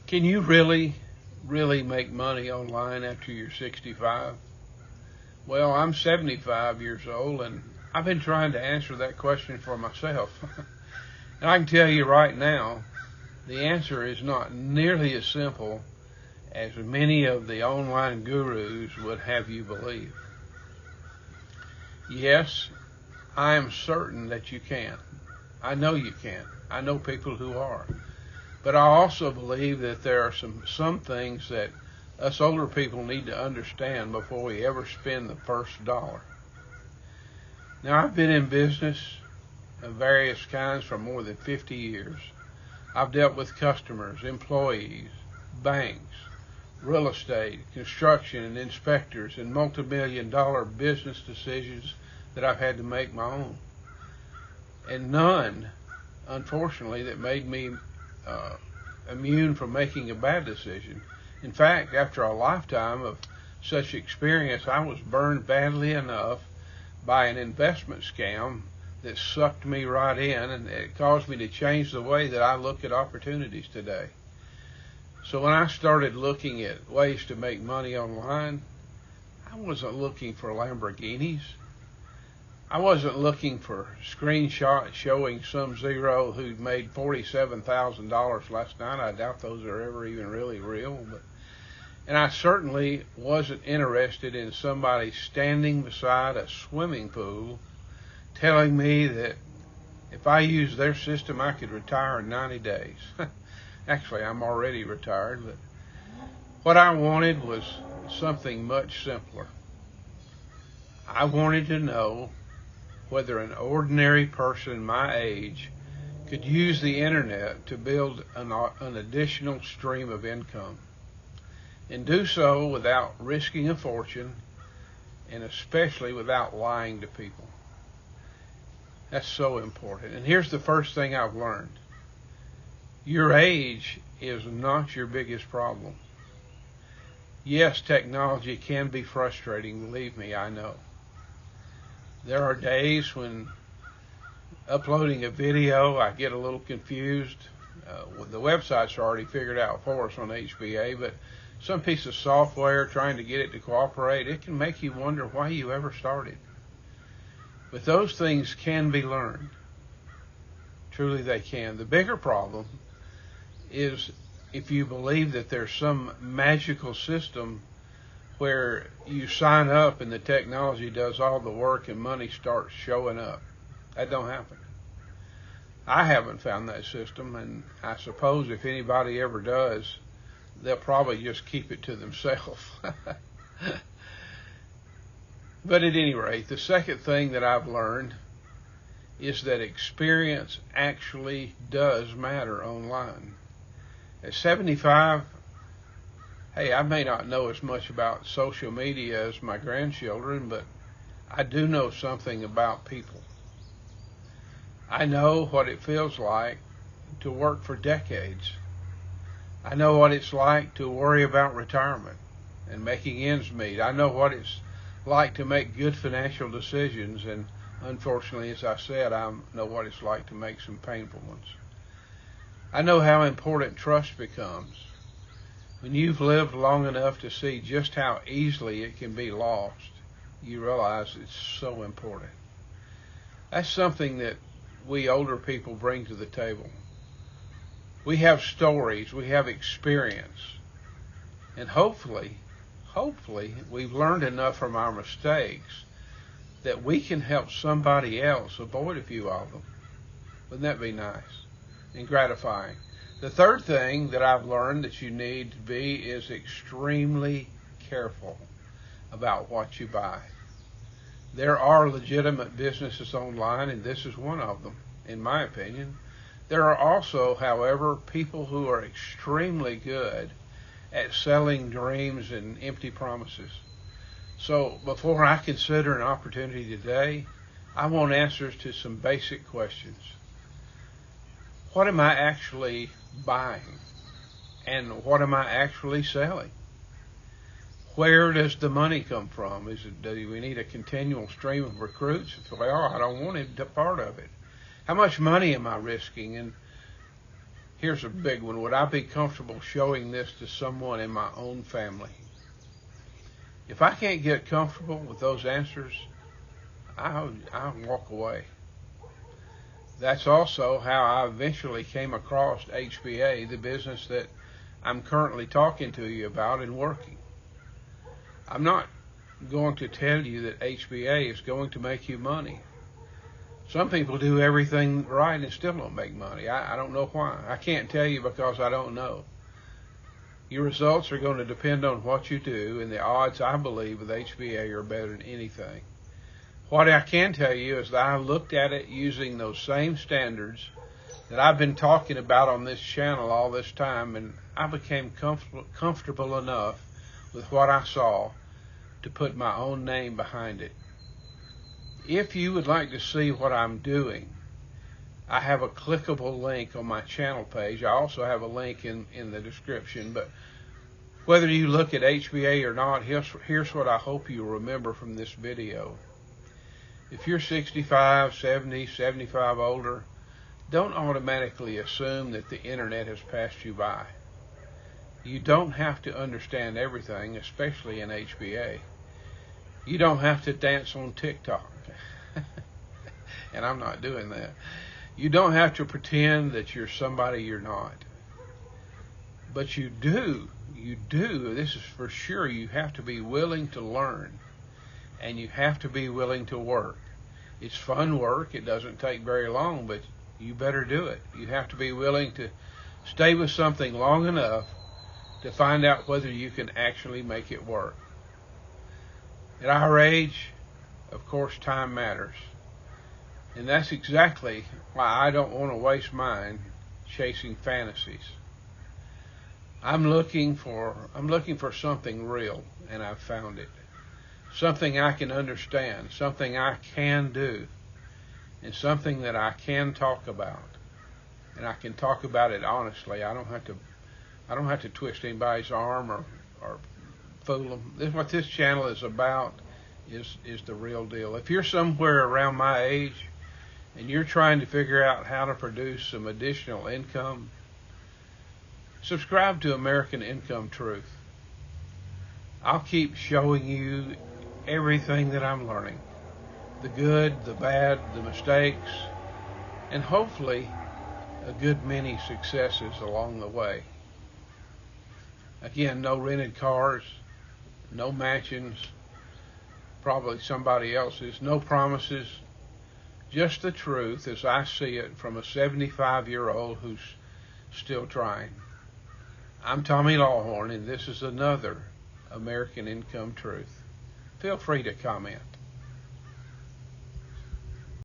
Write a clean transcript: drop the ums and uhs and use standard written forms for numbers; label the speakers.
Speaker 1: Can you really make money online after you're 65? Well, I'm 75 years old, and I've been trying to answer that question for myself. And I can tell you right now, the answer is not nearly as simple as many of the online gurus would have you believe. Yes, I am certain that you can. I know you can. I know people who are. But I also believe that there are some things that us older people need to understand before we ever spend the first dollar. Now, I've been in business of various kinds for more than 50 years. I've dealt with customers, employees, banks, real estate, construction, and inspectors, and multi-million-dollar business decisions that I've had to make my own. And none, unfortunately, that made me immune from making a bad decision. In fact, after a lifetime of such experience, I was burned badly enough by an investment scam that sucked me right in, and it caused me to change the way that I look at opportunities today. So when I started looking at ways to make money online, I wasn't looking for Lamborghinis. I wasn't looking for screenshots showing some zero who made $47,000 last night. I doubt those are ever even really real. And I certainly wasn't interested in somebody standing beside a swimming pool telling me that if I used their system, I could retire in 90 days. Actually, I'm already retired, but what I wanted was something much simpler. I wanted to know whether an ordinary person my age could use the internet to build an additional stream of income, and do so without risking a fortune, and especially without lying to people. That's so important. And here's the first thing I've learned. Your age is not your biggest problem. Yes, technology can be frustrating, believe me, I know. There are days when uploading a video, I get a little confused. The websites are already figured out for us on HBA, but some piece of software trying to get it to cooperate, it can make you wonder why you ever started. But those things can be learned. Truly they can. The bigger problem is if you believe that there's some magical system where you sign up and the technology does all the work and money starts showing up. That don't happen. I haven't found that system, and I suppose if anybody ever does, they'll probably just keep it to themselves. But at any rate, the second thing that I've learned is that experience actually does matter online. At 75, hey, I may not know as much about social media as my grandchildren, but I do know something about people. I know what it feels like to work for decades. I know what it's like to worry about retirement and making ends meet. I know what it's like to make good financial decisions, and unfortunately, as I said, I know what it's like to make some painful ones. I know how important trust becomes. When you've lived long enough to see just how easily it can be lost, you realize it's so important. That's something that we older people bring to the table. We have stories, we have experience, and hopefully, we've learned enough from our mistakes that we can help somebody else avoid a few of them. Wouldn't that be nice and gratifying? The third thing that I've learned that you need to be is extremely careful about what you buy. There are legitimate businesses online, and this is one of them, in my opinion. There are also, however, people who are extremely good at selling dreams and empty promises. So before I consider an opportunity today, I want answers to some basic questions. What am I actually buying? And what am I actually selling? Where does the money come from? Do we need a continual stream of recruits? Well, I don't want it to part of it. How much money am I risking? And Here's a big one. Would I be comfortable showing this to someone in my own family? If I can't get comfortable with those answers, I'll walk away. That's also how I eventually came across HBA, the business that I'm currently talking to you about and working. I'm not going to tell you that HBA is going to make you money. Some people do everything right and still don't make money. I don't know why. I can't tell you because I don't know. Your results are going to depend on what you do, and the odds, I believe, with HBA are better than anything. What I can tell you is that I looked at it using those same standards that I've been talking about on this channel all this time, and I became comfortable enough with what I saw to put my own name behind it. If you would like to see what I'm doing, I have a clickable link on my channel page. I also have a link in the description. But whether you look at HBA or not, here's what I hope you remember from this video. If you're 65, 70, 75 older, don't automatically assume that the internet has passed you by. You don't have to understand everything, especially in HBA. You don't have to dance on TikTok. And I'm not doing that. You don't have to pretend that you're somebody you're not. But you do, this is for sure, you have to be willing to learn. And you have to be willing to work. It's fun work. It doesn't take very long, but you better do it. You have to be willing to stay with something long enough to find out whether you can actually make it work. At our age, of course, time matters. And that's exactly why I don't want to waste mine chasing fantasies. I'm looking for something real, and I've found it. Something I can understand, something I can do, and something that I can talk about. And I can talk about it honestly. I don't have to twist anybody's arm or fool them. What this channel is about is the real deal. If you're somewhere around my age and you're trying to figure out how to produce some additional income, subscribe to American Income Truth. I'll keep showing you everything that I'm learning. The good, the bad, the mistakes, and hopefully a good many successes along the way. Again, no rented cars, no mansions, probably somebody else's, no promises, just the truth as I see it from a 75-year-old who's still trying. I'm Tommy Lawhorn, and this is another American Income Truth. Feel free to comment.